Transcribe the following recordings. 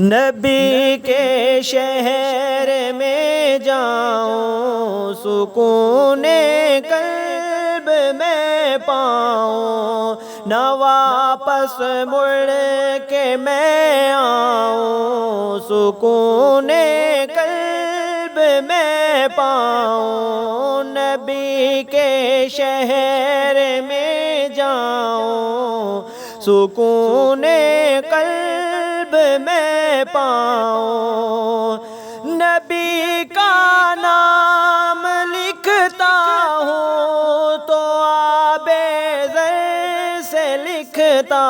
نبی کے شہر میں جاؤں، سکون قلب میں پاؤں، نہ واپس مڑ کے میں آؤں، سکون قلب میں پاؤں، نبی کے شہر میں جاؤں، سکون قلب میں پاؤں، نبی کا نام لکھتا ہوں تو آب زر سے لکھتا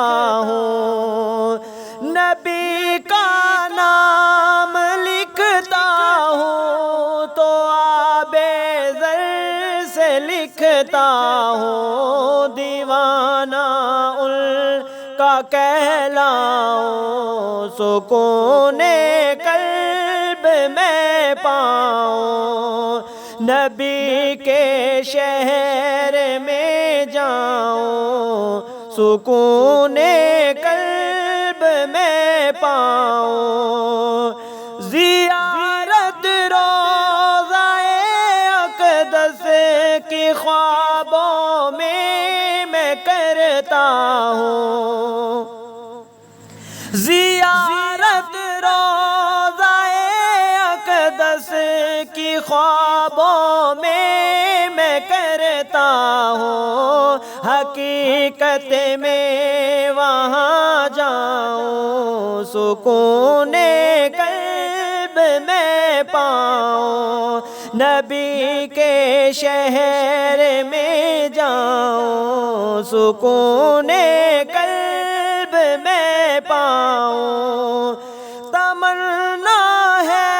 ہوں، نبی کا نام لکھتا ہوں تو آب زر سے لکھتا ہوں، دیوانہ ان کا کہلاؤں، سکون قلب میں پاؤں، نبی کے شہر میں جاؤں، سکون قلب میں پاؤں، زیارت روضہ اقدس کی خوابوں میں کرتا ہوں، زیارت روضہ اقدس کی خوابوں میں کرتا ہوں، حقیقت میں وہاں جاؤں، سکون قلب میں پاؤں، نبی کے شہر میں جاؤں، سکون قلب میں پاؤں، تمنا ہے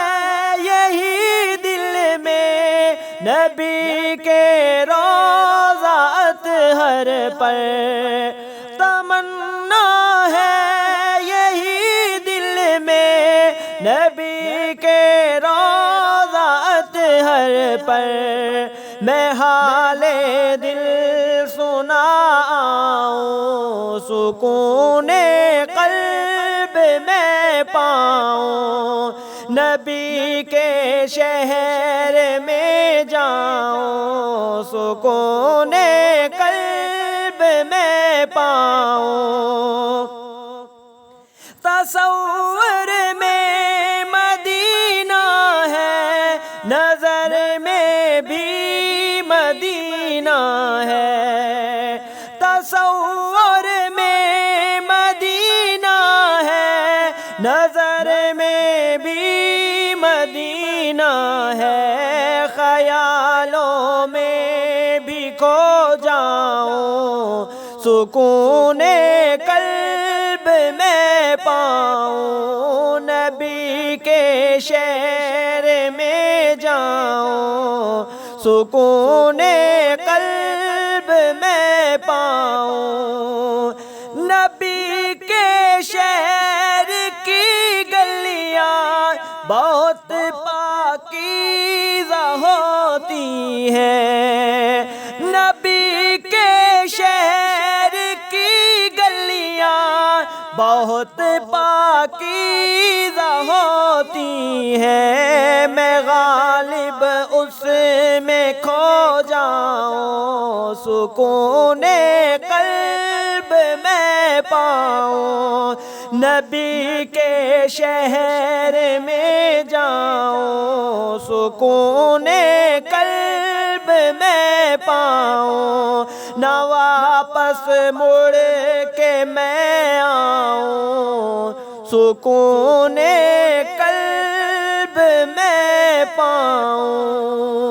یہی دل میں نبی کے روضہ اطہر پر، تمنا ہے یہی دل میں نبی کے روضہ اطہر پر، میں حال دل سناؤں، سکون قلب میں پاؤں، نبی کے شہر میں جاؤں، سکون قلب میں پاؤں، تصور میں مدینہ ہے، نظر میں بھی مدینہ ہے، تصور میں مدینہ ہے، نظر میں بھی مدینہ ہے، خیالوں میں بھی کھو جاؤں، سکون قلب میں پاؤں، نبی کے شہر میں جاؤں، سکون قلب میں پاؤں، نبی کے شہر کی گلیاں بہت پاکیزہ ہوتی ہیں، نبی کے شہر کی گلیاں بہت پاکیزہ ہوتی ہیں، میں غالب اس میں کھو جاؤں، سکون قلب میں پاؤں، نبی کے شہر میں جاؤں، سکون قلب میں پاؤں، نہ واپس مڑ کے میں آؤں، سکون قلب میں پاؤں۔